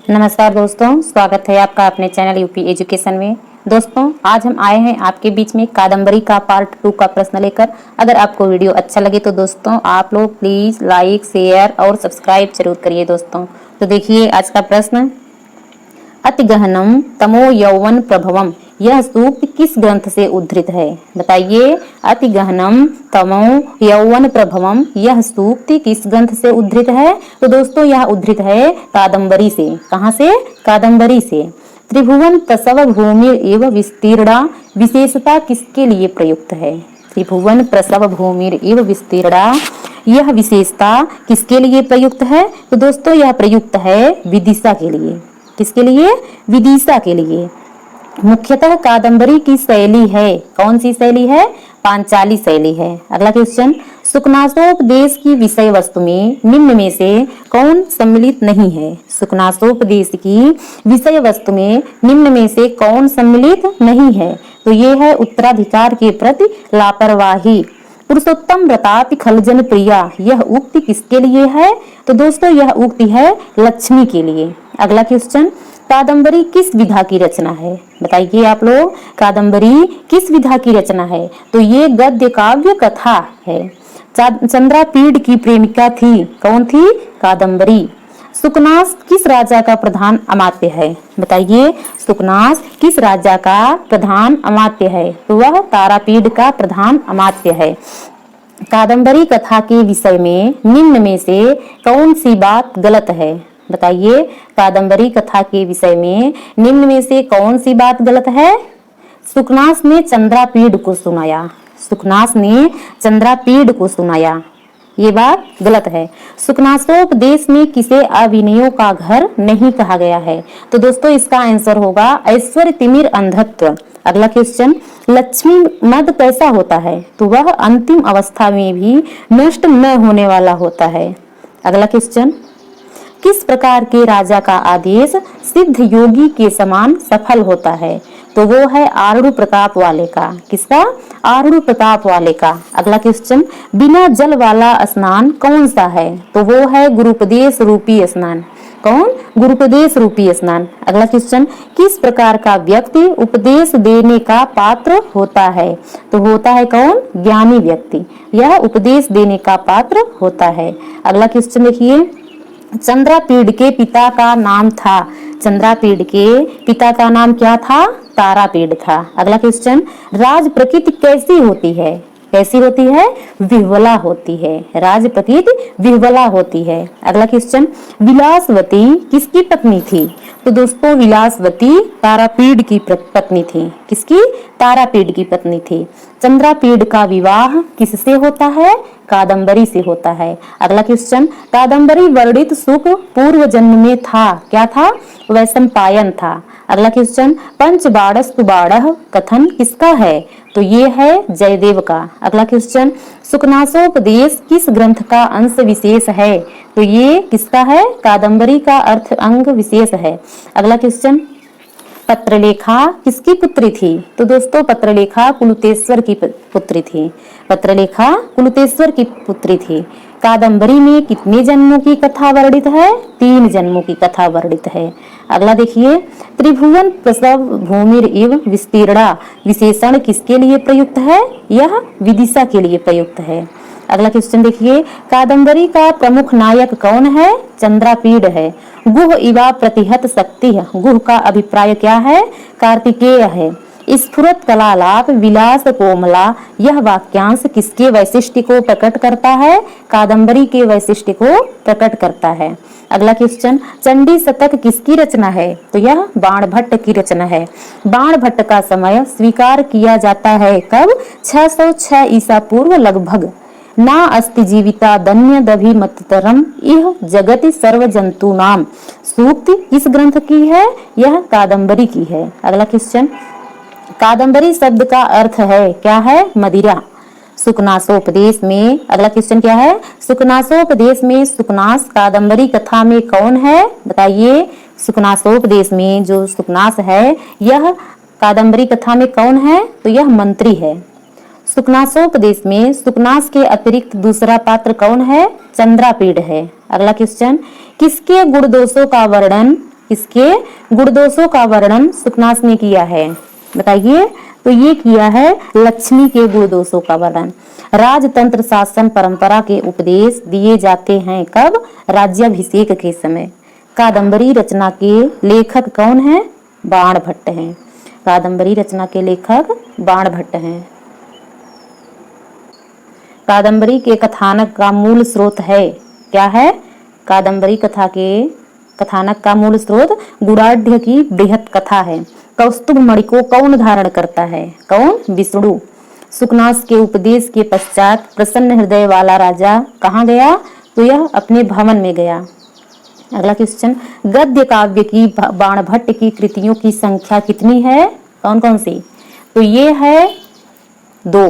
नमस्कार दोस्तों, स्वागत है आपका अपने चैनल यूपी एजुकेशन में। दोस्तों, आज हम आए हैं आपके बीच में कादम्बरी का पार्ट 2 का प्रश्न लेकर। अगर आपको वीडियो अच्छा लगे तो दोस्तों आप लोग प्लीज लाइक, शेयर और सब्सक्राइब जरूर करिए दोस्तों। तो देखिए आज का प्रश्न, अति गहनम तमो यौवन प्रभवम, यह सूक्त किस ग्रंथ से उद्धृत है? बताइए, अति गहनम तमो यौवन प्रभवम, यह सूक्त किस ग्रंथ से उद्धृत है? तो दोस्तों यह उद्धृत है कादम्बरी से। कहाँ से? कादम्बरी से। त्रिभुवन प्रसव भूमि एवं विस्तीर्णा विशेषता किसके लिए प्रयुक्त है? त्रिभुवन प्रसव भूमि एवं विस्तीर्णा, यह विशेषता किसके लिए प्रयुक्त है? तो दोस्तों यह प्रयुक्त है विदिशा के लिए। किसके लिए? विदिशा के लिए। मुख्यतः कादम्बरी की शैली है, कौन सी शैली है? पांचाली शैली है। अगला क्वेश्चन, सुकनासोपदेश की विषय वस्तु में निम्न में से कौन सम्मिलित नहीं है? सुकनासोपदेश की विषय वस्तु में निम्न में से कौन सम्मिलित नहीं है? तो ये है उत्तराधिकार के प्रति लापरवाही। पुरुषोत्तम व्रताति खलजन प्रिया, यह उक्ति किसके लिए है? तो दोस्तों यह उक्ति है लक्ष्मी के लिए। अगला क्वेश्चन, कादम्बरी किस विधा की रचना है? बताइए आप लोग, कादम्बरी किस विधा की रचना है? तो ये गद्य काव्य कथा है। चंद्रापीड़ की प्रेमिका थी, कौन थी? कादम्बरी। सुकनास किस राजा का प्रधान अमात्य है? बताइए, सुकनास किस राजा का प्रधान अमात्य है? तो वह तारापीड़ का प्रधान अमात्य है। कादम्बरी कथा के विषय में निम्न में से कौन सी बात गलत है? बताइए, कादम्बरी कथा के विषय में निम्न में से कौन सी बात गलत है? सुकनास ने चंद्रापीड़ को सुनाया। सुकनास ने चंद्रापीड़ को सुनाया, ये बात गलत है। सुकनासोपदेश में किसे अविनयों का घर नहीं कहा गया है? तो दोस्तों इसका आंसर होगा ऐश्वर्य तिमिर अंधत्व। अगला क्वेश्चन, लक्ष्मी मद कैसा होता है? तो वह अंतिम अवस्था में भी नष्ट न होने वाला होता है। अगला क्वेश्चन, किस प्रकार के राजा का आदेश सिद्ध योगी के समान सफल होता है? तो वो है आरूढ़ प्रताप वाले का। किसका? आरूढ़ प्रताप वाले का। अगला क्वेश्चन, बिना जल वाला स्नान कौन सा है? तो वो है गुरुपदेश रूपी स्नान। कौन? गुरुपदेश रूपी स्नान। अगला क्वेश्चन, किस प्रकार का व्यक्ति उपदेश देने का पात्र होता है? तो होता है कौन? ज्ञानी व्यक्ति, यह उपदेश देने का पात्र होता है। अगला क्वेश्चन देखिए, चंद्रापीड़ के पिता का नाम था। चंद्रापीड़ के पिता का नाम क्या था? तारापीड़ था। अगला क्वेश्चन, राज प्रकृति कैसी होती है? कैसी होती है? विह्वला होती है। राज प्रकृति विह्वला होती है। अगला क्वेश्चन, विलासवती किसकी पत्नी थी? तो दोस्तों विलासवती तारापीड़ की पत्नी थी। किसकी? तारापीड़ की पत्नी थी। चंद्रापीड़ का विवाह किससे होता है? कादम्बरी से होता है। अगला क्वेश्चन, कादम्बरी वर्णित सुख पूर्व जन्म में था, क्या था? वैशंपायन था। अगला क्वेश्चन, पंच बाड़स्तु बाड़ह कथन किसका है? तो ये है जयदेव का। अगला क्वेश्चन, सुकनासोपदेश किस ग्रंथ का अंश विशेष है? तो ये किसका है? कादम्बरी का अर्थ अंग विशेष है। अगला क्वेश्चन, पत्रलेखा किसकी पुत्री थी? तो दोस्तों पत्रलेखा कुलुतेश्वर की पुत्री थी। पत्रलेखा कुलुतेश्वर की पुत्री थी। कादम्बरी में कितने जन्मों की कथा वर्णित है? 3 जन्मों की कथा वर्णित है। अगला देखिए, त्रिभुवन प्रसव भूमि एवं विस्तीर्णा विशेषण किसके लिए प्रयुक्त है? यह विदिशा के लिए प्रयुक्त है। अगला क्वेश्चन देखिए, कादम्बरी का प्रमुख नायक कौन है? चंद्रापीड़ है। गुह इवा प्रतिहत शक्ति है, गुह का अभिप्राय क्या है? कार्तिकेय है। स्फुरत कलालाप विलास कोमला, यह वाक्यांश किसके वैशिष्ट्य को प्रकट करता है? कादम्बरी के वैशिष्ट्य को प्रकट करता है। अगला क्वेश्चन, चंडी शतक किसकी रचना है? तो यह बाणभट्ट की रचना है। बाणभट्ट का समय स्वीकार किया जाता है कब? 606 ईसा पूर्व लगभग। ना अस्ति जीविता धन्य दभि मतरम इह जगति सर्व जंतु नाम, सूक्त किस ग्रंथ की है? यह कादम्बरी की है। अगला क्वेश्चन, कादम्बरी शब्द का अर्थ है, क्या है? मदिरा। सुकनासोपदेश में, अगला क्वेश्चन क्या है? सुकनासोपदेश में सुकनास कादम्बरी कथा में कौन है? बताइए, सुकनासोपदेश में जो सुकनास है यह कादम्बरी कथा में कौन है? तो यह मंत्री है। सुकनासोपदेश में सुकनास के अतिरिक्त दूसरा पात्र कौन है? चंद्रापीड़ है। अगला क्वेश्चन, किसके गुण दोषों का वर्णन किसके गुणदोषों का वर्णन सुकनास ने किया है? बताइए। तो ये किया है लक्ष्मी के गुणदोषों का वर्णन। राजतंत्र शासन परंपरा के उपदेश दिए जाते हैं कब? राज्याभिषेक के समय। कादंबरी रचना के लेखक कौन है? बाणभट्ट हैं। कादंबरी रचना के लेखक बाणभट्ट हैं। कादंबरी के कथानक का मूल स्रोत है, क्या है? कादंबरी कथा के कथानक का मूल स्रोत गुणाढ़ की बृहत कथा है। कौस्तुभ मणि को कौन धारण करता है? कौन? विष्णु। सुकनास के उपदेश के पश्चात प्रसन्न हृदय वाला राजा कहाँ गया? तो यह अपने भवन में गया। अगला क्वेश्चन, गद्य काव्य की बाणभट्ट की कृतियों की संख्या कितनी है? कौन कौन सी? तो ये है 2।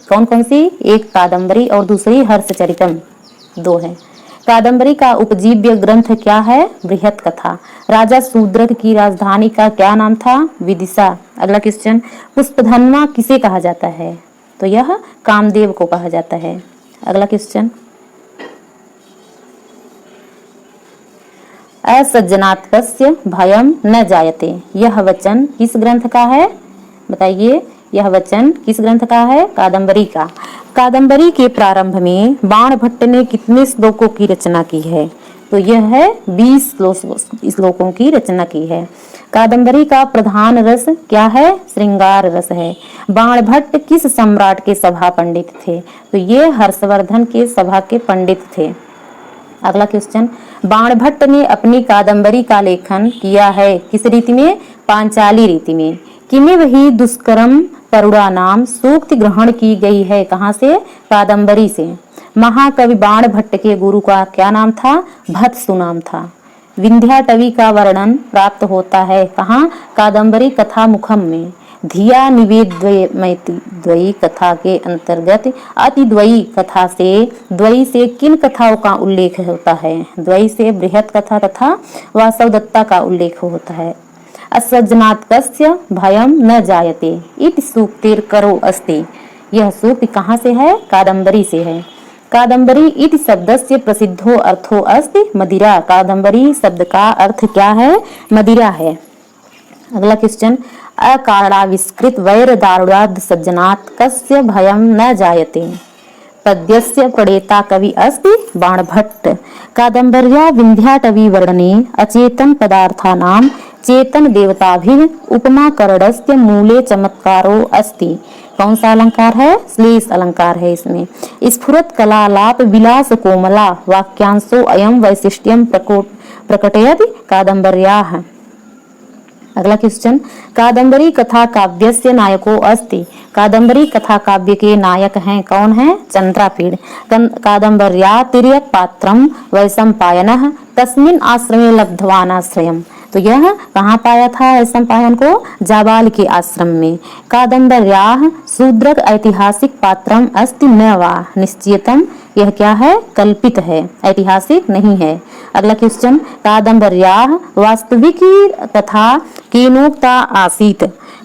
कौन कौन सी? एक कादंबरी और दूसरी हर्षचरितम, 2 है। कादंबरी का उपजीव्य ग्रंथ क्या है? बृहत कथा। राजा शूद्रक की राजधानी का क्या नाम था? विदिशा। अगला क्वेश्चन, पुष्पधन्वा किसे कहा जाता है? तो यह कामदेव को कहा जाता है। अगला क्वेश्चन, असज्जनात्कस्य भयम न जायते, यह वचन किस ग्रंथ का है? बताइए। यह वचन किस ग्रंथ का है? कादंबरी का। कादंबरी के प्रारंभ में बाणभट्ट ने कितने श्लोकों की रचना की है? तो यह है 20 श्लोकों की रचना की है। कादंबरी का प्रधान रस क्या है? श्रृंगार रस है। बाणभट्ट किस सम्राट के सभा पंडित थे? तो ये हर्षवर्धन के सभा के पंडित थे। अगला क्वेश्चन, बाणभट्ट ने अपनी कादंबरी का लेखन किया है किस रीति में? पांचाली रीति में। किमेव ही दुष्करम करुणा नाम सूक्ति ग्रहण की गई है, कहाँ से? कादंबरी से। महाकवि बाणभट्ट के गुरु का क्या नाम था? भत्सु नाम था। विंध्याटवी का वर्णन प्राप्त होता है कहाँ? कादंबरी कथा मुखम में। धिया निवेद्वयी कथा के अंतर्गत अतिद्वयी कथा से द्वयी से किन कथाओं का उल्लेख होता है? द्वयी से बृहत कथा तथा वासवदत्ता का उल्लेख होता है। असज्जनात्कस्य भयम न जायते इति सूक्तिर करो अस्ति, यह सूक्ति कहाँ से है? कादंबरी से है। कादंबरी इति शब्दस्य प्रसिद्धो अर्थो अस्ति मदिरा, कादंबरी शब्द का अर्थ क्या है? मदिरा है। अगला क्वेश्चन, अकारणाविष्कृत वैर दारुणाद सज्जनात् कस्य भयम न जायते, पद्यस्य प्रणेता कवि अस्ति बाणभट्ट। कादंबर्या विंध्याटवी वर्णने अचेतन पदार्थानां चेतन देवताभिः उपमा करणस्य मूले चमत्कारो अस्ति। कौन सा अलंकार है? श्लेष अलंकार है इसमें। स्फुरत कलालाप विलास कोमला वाक्यांशो अयम वैशिष्ट्यम प्रकटयति कादंबर्याः। अगला क्वेश्चन, कादंबरी कथा काव्यस्य नायको अस्ति, कादंबरी कथा काव्य के नायक हैं कौन है? चंद्रापीड़। कादंबर्या तिर्यक पात्रम वैशंपायनः तस्मिन् आश्रमे लब्धवानाश्रयम्, तो यह कहाँ पाया था वैशंपायन को? जाबाल के आश्रम में। कादंबर्याः शूद्रक ऐतिहासिक पात्रम अस्ति न वा निश्चितम, यह क्या है? कल्पित है, ऐतिहासिक नहीं है। अगला क्वेश्चन, कादंबर्याः वास्तविक कथा केनोक्ता आसीत,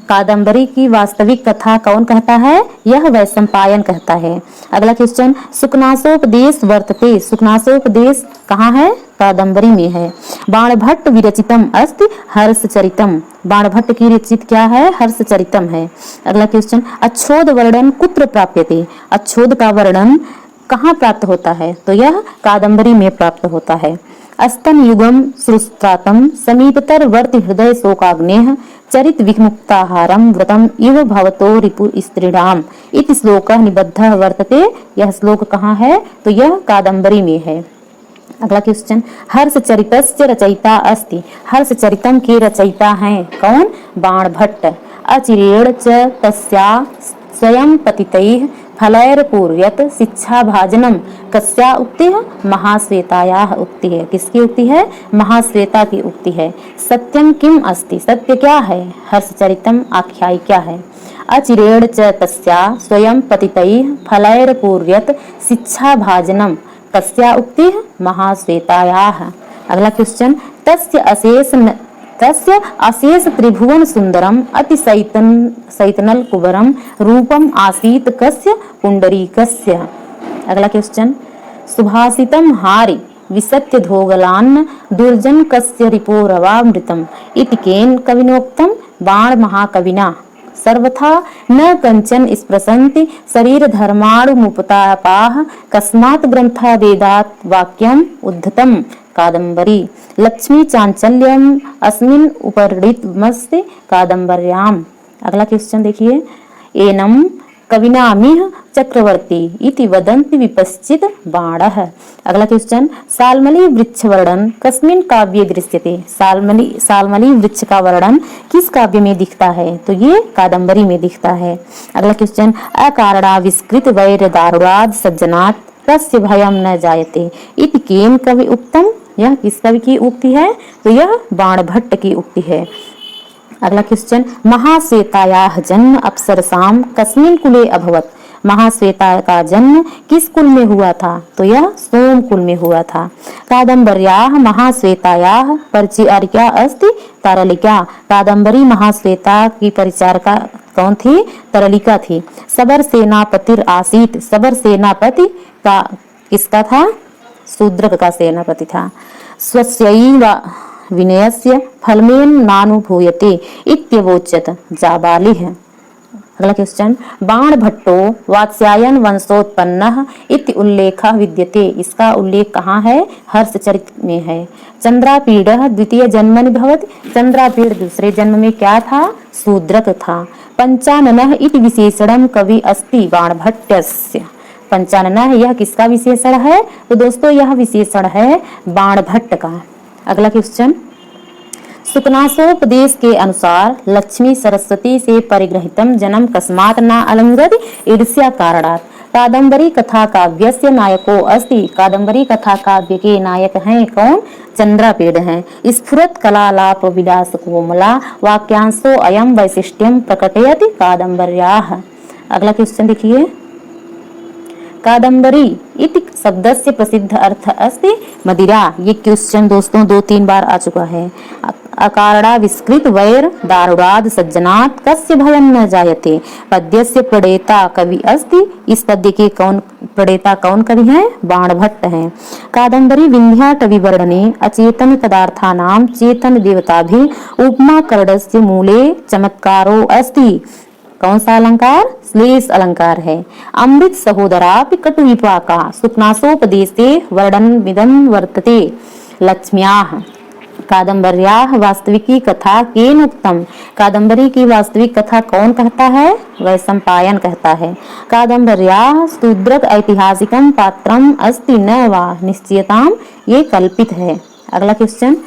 कादंबरी की वास्तविक कथा कौन कहता है? यह वैशंपायन कहता है। अगला क्वेश्चन, सुकनासोपदेश वर्तते, सुकनासोपदेश कहाँ है? कादंबरी में है। बाणभट्ट विरचितम अस्ति हर्षचरितम, बाणभट्ट की रचित क्या है? हर्षचरितम है। अगला क्वेश्चन, अच्छोद वर्णन कुत्र प्राप्यते, अच्छोद का वर्णन कहाँ प्राप्त होता है? तो यह कादंबरी में प्राप्त होता है। अस्तन युगम श्रुस्त्रातम समीपतर वर्ति हृदय शोकाग्नेह चरित विमुक्ताहारम व्रतम इव भवतो रिपु स्त्रीणाम इति श्लोकः निबद्धः वर्तते, यह श्लोक कहाँ है? तो यह कादंबरी में है। अगला क्वेश्चन, हर्षचरितस्य रचयिता अस्ति, हर्षचरितम के रचयिता हैं कौन? बाणभट्ट। अचिरेण च तस्या स्वयं पतितैः फलैर्पूर्यत शिक्षा भाजनम कस्या उक्ति है? महाश्वेतायाः उक्ति है। किसकी उक्ति है? महाश्वेता की उक्ति है। सत्यम किम अस्ति, सत्य क्या है? हर्षचरितम आख्यायिका है। अचिरेण च तस्या स्वयं पतितैः फलैर्पूर्यत शिक्षा भाजनम कस्या उक्ति है? महाश्वेतायाः। अगला क्वेश्चन, तस्य अशेष त्रिभुवन सुंदरम अति सैतनल कुबरम रूपम आसीत कस्य? पुंडरीकस्य। अगला क्वेश्चन, सुभाषितम हारि विसत्य धोगलान्न दुर्जन कस्य रिपोरवामृतम इति केन कविनोक्तम बाण महाकविना सर्वथा न कंचन स्पृशन्ति शरीर धर्माणुमुपतापाः कस्मात् ग्रंथा वेदात् वाक्यम उद्धतम कादम्बरी लक्ष्मी चांचल्यम अस्मिन् उपरितमस्ति कादम्बर्याम। अगला क्वेश्चन देखिए, एनम कविनामिह चक्रवर्ती इति वदन्ति विपश्चित बाणः। अगला क्वेश्चन, सालमली वृक्ष वर्णन कस्मिन् काव्ये दृश्यते। सालमली वृक्ष का वर्णन किस काव्य में दिखता है, तो ये कादम्बरी में दिखता है। अगला क्वेश्चन, अकारणाविष्कृत वैर दारुणाद सज्जनात् तस्य भयम न जायते इति केन कवि उक्तम। यह किस कवि की उक्ति है, तो यह बाणभट्ट की उक्ति है। अगला क्वेश्चन, महाश्वेतायाः जन्म अप्सरसाम कस्मिन् कुले अभवत। महाश्वेता का जन्म किस कुल में हुआ था, तो यह सोम कुल में हुआ था। कादम्बर्याः महाश्वेतायाः परिचारिका अस्ति तरलिका। कादम्बरी महाश्वेता की परिचारिका कौन थी, तरलिका थी। सबर सेनापतिर आसीत। सबर सेनापति का किसका था, शूद्रक का सेनापति था। स्वस्यैव विनयस्य फलमेन नानुभूयते इत्यवोचत जाबालिः। अगला क्वेश्चन, बाणभट्टो वात्स्यायन वंशोत्पन्नः इति उल्लेखः विद्यते। इसका उल्लेख कहाँ है, हर्षचरित में है। चंद्रापीडः द्वितीय जन्मनि भवति। चंद्रापीड दूसरे जन्म में क्या था, शूद्रक था। पंचाननः इति विशेषणं कवि अस्ति बाणभट्टस्य। पंचाननः यह किसका विशेषण है, तो दोस्तों यह विशेषण है बाणभट्ट का। अगला क्वेश्चन, सुकनासोपदेश के अनुसार लक्ष्मी सरस्वती से परिग्रहितम जन्म कस्मात् न अलंगद ईर्ष्या कारणात्। कादम्बरी कथा काव्यस्य नायको अस्ति। कादम्बरी कथा काव्य के नायक हैं कौन, चंद्रापेड़ हैं। स्फुरत कलालाप विलास कोमला वाक्यांशो अयम वैशिष्ट्यम प्रकटयति कादम्बर्याः। अगला क्वेश्चन देखिए, कादम्बरी इति शब्दस्य प्रसिद्ध अर्थ अस्ति मदिरा। ये क्वेश्चन दोस्तों 2-3 बार आ चुका है। अकारड़ा विस्कृत वैर दारुणाद सज्जनात् कस्य भयं न जायते। पद्यस्य प्रणेता कवि अस्ति। इस पद्य के प्रणेता कौन कवि हैं, बाणभट्ट हैं। कादम्बरी विन्ध्याटवी वर्णने अचेतन पदार्थानां चेतन देवताभिः उपमा करणस्य मूले चमत्कारो अस्ति। कौन सा अलंकार, श्लेष अलंकार है। अमृत सहोदरापि कटु विपाका सुखनासोपदेशे वर्णनमिदं वर्तते। लक्ष्म्याः कादम्बर्याः वास्तविकी कथा केन उक्तम। कादम्बरी की वास्तविक कथा कौन कहता है, वैशंपायन कहता है। कादम्बर्याः शूद्रक ऐतिहासिकम पात्रम अस्ति न वा निश्चयताम, ये कल्पित है। अगला क्वेश्चन,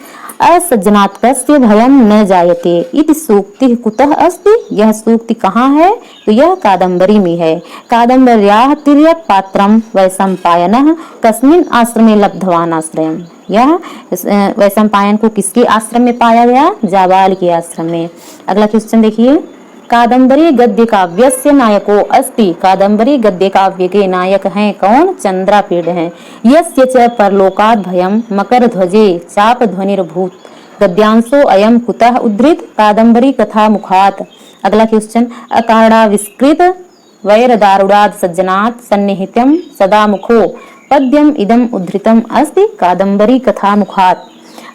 असज्जनात् कस्य भयं न जायते इति सूक्ति कुतः अस्ति। यह सूक्ति कहाँ है, तो यह कादम्बरी में है। कादम्बर्याः तिर्यक् पात्रं वैशंपायनः कस्मिन् आश्रमे लब्धवान् आश्रयम्। यह वैशंपायन को किसके आश्रम में पाया गया, जाबाल के आश्रम में। अगला क्वेश्चन देखिए, कादम्बरी गद्य काव्यस्य नायको अस्ति। कादम्बरी गद्य काव्य के नायक हैं कौन, चंद्रापेड़ हैं। यस्य च परलोकात् भयं मकर ध्वजे चाप ध्वनिर्भूत गद्यांशो अयम कुतः उद्धृत कादम्बरी कथा मुखात्। अगला क्वेश्चन, अकारणाविष्कृत वैर दारुणात् सज्जनात् सन्निहितं सदा मुखो पद्यम इदम उद्धृतम अस्ति कादम्बरी कथा मुखात्।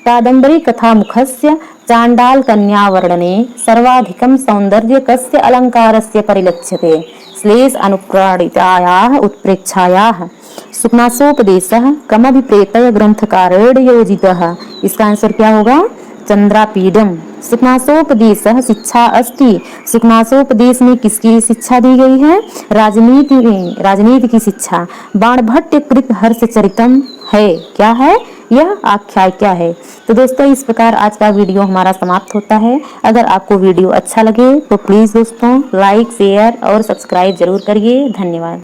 कादम्बरी कथा मुखस्य चांडाल कन्या वर्णने सर्वाधिकं सौंदर्य कस्य अलंकारस्य परिलक्ष्यते। श्लेष अनुप्राणितायाः उत्प्रेक्षायाः। सुखनासोपदेशः कमभिप्रेतय ग्रंथकारेण योजितः। इसका आंसर क्या होगा, चंद्रापीडम। सुखनासोपदेशः शिक्षा अस्ति। सुखनासोपदेश में किसकी शिक्षा दी गई है, राजनीति की शिक्षा। बाणभट्ट कृत हर्षचरितम है, क्या है, यह आख्यायिका है। तो दोस्तों इस प्रकार आज का वीडियो हमारा समाप्त होता है। अगर आपको वीडियो अच्छा लगे तो प्लीज दोस्तों लाइक, शेयर और सब्सक्राइब जरूर करिए। धन्यवाद।